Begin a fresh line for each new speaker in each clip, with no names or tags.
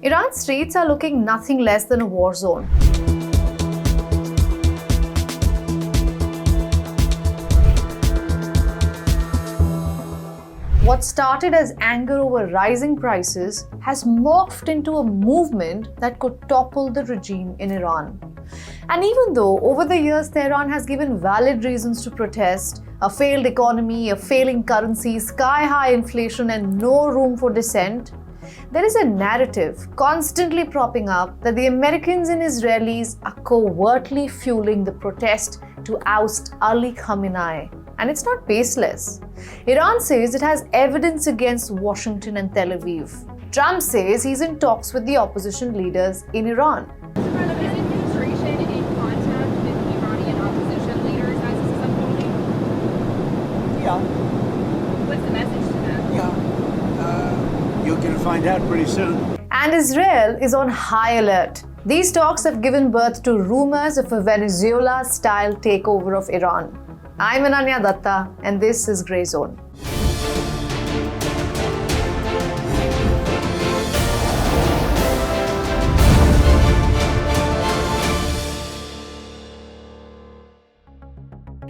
Iran's streets are looking nothing less than a war zone. What started as anger over rising prices has morphed into a movement that could topple the regime in Iran. And even though over the years Tehran has given valid reasons to protest, a failed economy, a failing currency, sky-high inflation and no room for dissent, there is a narrative constantly propping up that the Americans and Israelis are covertly fueling the protest to oust Ali Khamenei. And it's not baseless. Iran says it has evidence against Washington and Tel Aviv. Trump says he's in talks with the opposition leaders in Iran.
Is the administration in contact with Iranian opposition leaders as this is unfolding?
Yeah.
What's the message to them?
Yeah. You're going to find out pretty soon.
And Israel is on high alert. These talks have given birth to rumors of a Venezuela-style takeover of Iran. I'm Ananya Dutta, and this is Grey Zone.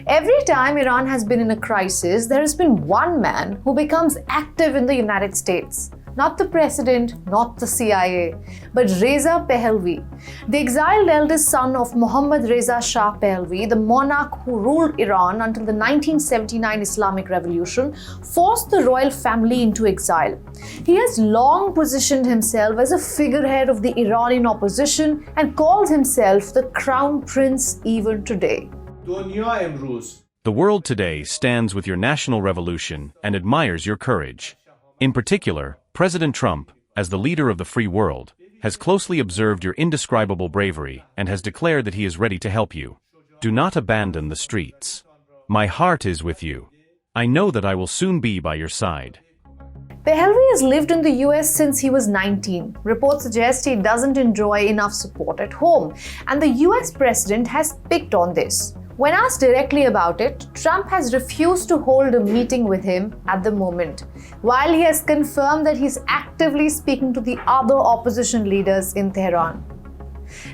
Every time Iran has been in a crisis, there has been one man who becomes active in the United States. Not the president, not the CIA, but Reza Pahlavi, the exiled eldest son of Mohammad Reza Shah Pahlavi, the monarch who ruled Iran until the 1979 Islamic Revolution, forced the royal family into exile. He has long positioned himself as a figurehead of the Iranian opposition and calls himself the Crown Prince even today.
The world today stands with your national revolution and admires your courage. In particular, President Trump, as the leader of the free world, has closely observed your indescribable bravery and has declared that he is ready to help you. Do not abandon the streets. My heart is with you. I know that I will soon be by your side.
Pahlavi has lived in the US since he was 19. Reports suggest he doesn't enjoy enough support at home, and the US president has picked on this. When asked directly about it, Trump has refused to hold a meeting with him at the moment, while he has confirmed that he's actively speaking to the other opposition leaders in Tehran.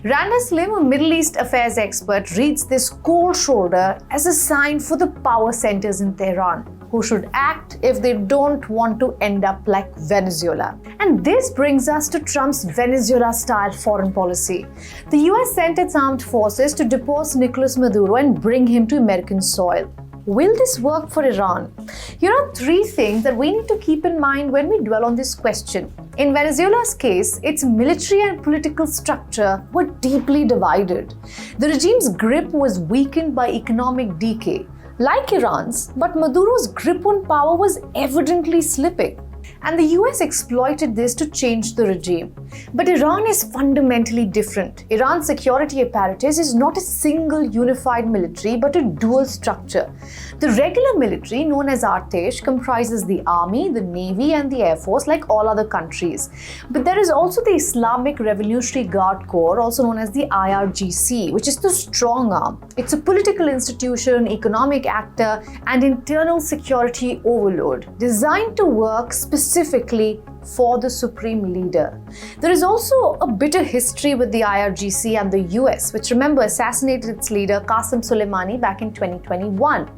Randa Slim, a Middle East affairs expert, reads this cold shoulder as a sign for the power centers in Tehran, who should act if they don't want to end up like Venezuela. And this brings us to Trump's Venezuela-style foreign policy. The US sent its armed forces to depose Nicolás Maduro and bring him to American soil. Will this work for Iran? Here are three things that we need to keep in mind when we dwell on this question. In Venezuela's case, its military and political structure were deeply divided. The regime's grip was weakened by economic decay, like Iran's, but Maduro's grip on power was evidently slipping. And the US exploited this to change the regime. But Iran is fundamentally different. Iran's security apparatus is not a single unified military, but a dual structure. The regular military, known as Artesh, comprises the army, the navy, and the air force like all other countries. But there is also the Islamic Revolutionary Guard Corps, also known as the IRGC, which is the strong arm. It's a political institution, economic actor, and internal security overload, designed to work specifically for the supreme leader. There is also a bitter history with the IRGC and the US, which, remember, assassinated its leader Qasem Soleimani back in 2021.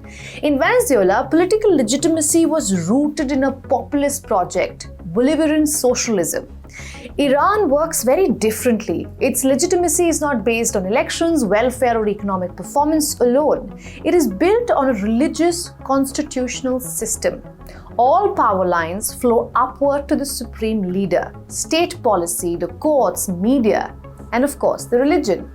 In Venezuela, political legitimacy was rooted in a populist project, Bolivarian socialism. Iran works very differently. Its legitimacy is not based on elections, welfare, or economic performance alone. It is built on a religious constitutional system. All power lines flow upward to the supreme leader, state policy, the courts, media, and of course the religion.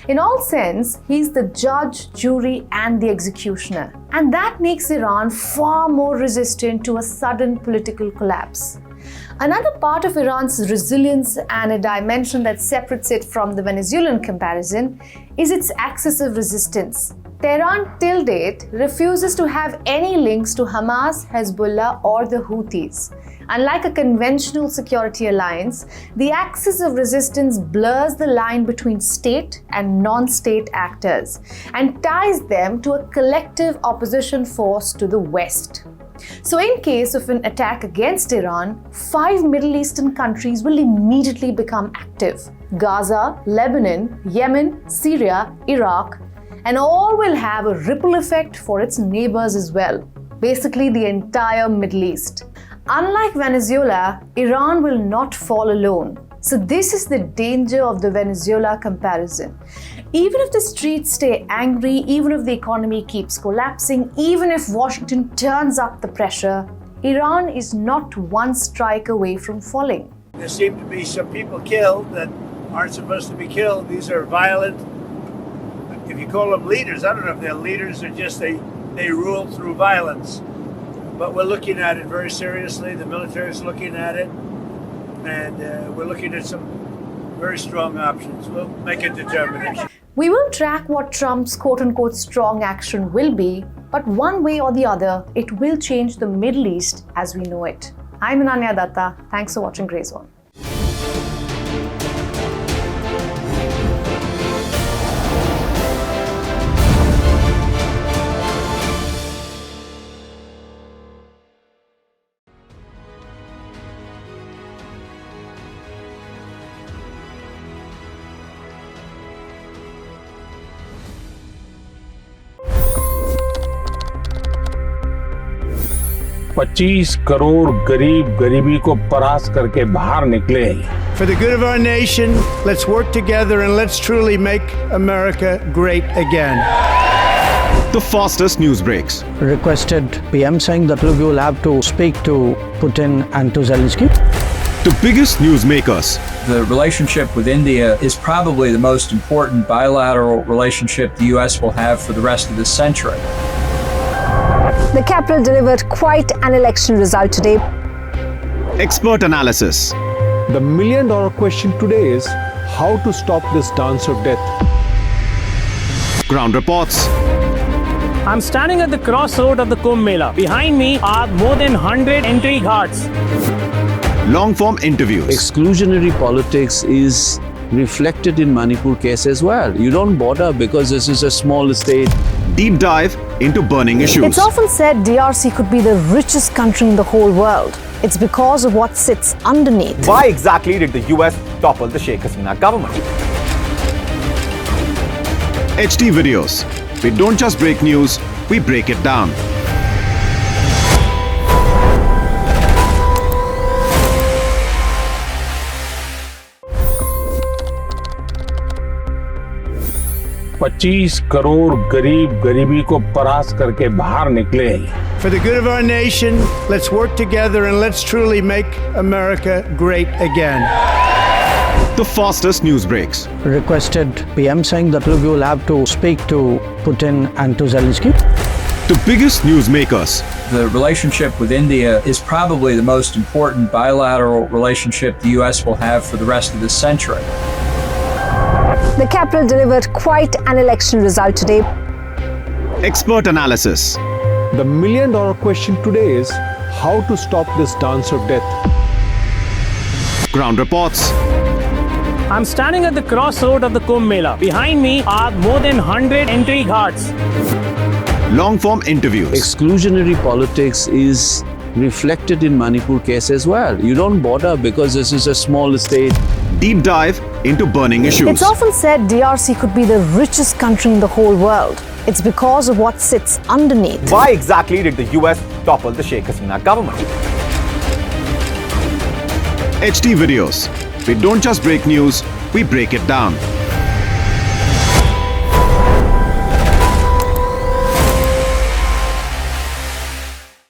In all sense, he's the judge, jury, and the executioner. And that makes Iran far more resistant to a sudden political collapse. Another part of Iran's resilience, and a dimension that separates it from the Venezuelan comparison, is its axis of resistance. Tehran, till date, refuses to have any links to Hamas, Hezbollah, or the Houthis. Unlike a conventional security alliance, the axis of resistance blurs the line between state and non-state actors and ties them to a collective opposition force to the West. So in case of an attack against Iran, 5 Middle Eastern countries will immediately become active. Gaza, Lebanon, Yemen, Syria, Iraq, and all will have a ripple effect for its neighbors as well. Basically the entire Middle East. Unlike Venezuela, Iran will not fall alone. So this is the danger of the Venezuela comparison. Even if the streets stay angry, even if the economy keeps collapsing, even if Washington turns up the pressure, Iran is not one strike away from falling.
There seem to be some people killed that aren't supposed to be killed. These are violent, if you call them leaders, I don't know if they're leaders or just they rule through violence. But we're looking at it very seriously. The military is looking at it. And we're looking at some very strong options. We'll make a determination.
We will track what Trump's quote-unquote strong action will be, but one way or the other, it will change the Middle East as we know it. I'm Ananya Dutta. Thanks for watching Grey Zone.
$25 crore गरीब गरीबी को परास्त करके बाहर निकले।
For the good of our nation, let's work together and let's truly make America great again.
The fastest news breaks.
Requested PM saying that look, you will have to speak to Putin and to Zelensky.
The biggest newsmakers.
The relationship with India is probably the most important bilateral relationship the US will have for the rest of this century.
The capital delivered quite an election result today.
Expert analysis.
The million-dollar question today is how to stop this dance of death.
Ground reports.
I'm standing at the crossroad of the Kumbh Mela. Behind me are more than 100 entry guards.
Long-form interviews.
Exclusionary politics is reflected in Manipur case as well. You don't bother because this is a small state.
Deep dive into burning issues.
It's often said DRC could be the richest country in the whole world. It's because of what sits underneath.
Why exactly did the US topple the Sheikh Hasina government?
HD videos. We don't just break news, we break it down.
$25 crore गरीब गरीबी को परास्त करके बाहर निकले।
For the good of our nation, let's work together and let's truly make America great again.
The fastest news breaks.
Requested PM saying that look, you will have to speak to Putin and to Zelensky.
The biggest newsmakers.
The relationship with India is probably the most important bilateral relationship the US will have for the rest of this century.
The capital delivered quite an election result today.
Expert analysis.
The million-dollar question today is how to stop this dance of death.
Ground reports.
I'm standing at the crossroad of the Kumbh Mela. Behind me are more than 100 entry guards.
Long-form interviews.
Exclusionary politics is reflected in Manipur case as well. You don't bother because this is a small state.
Deep dive into burning issues.
It's often said DRC could be the richest country in the whole world. It's because of what sits underneath.
Why exactly did the US topple the Sheikh Hasina government?
HD videos. We don't just break news, we break it down.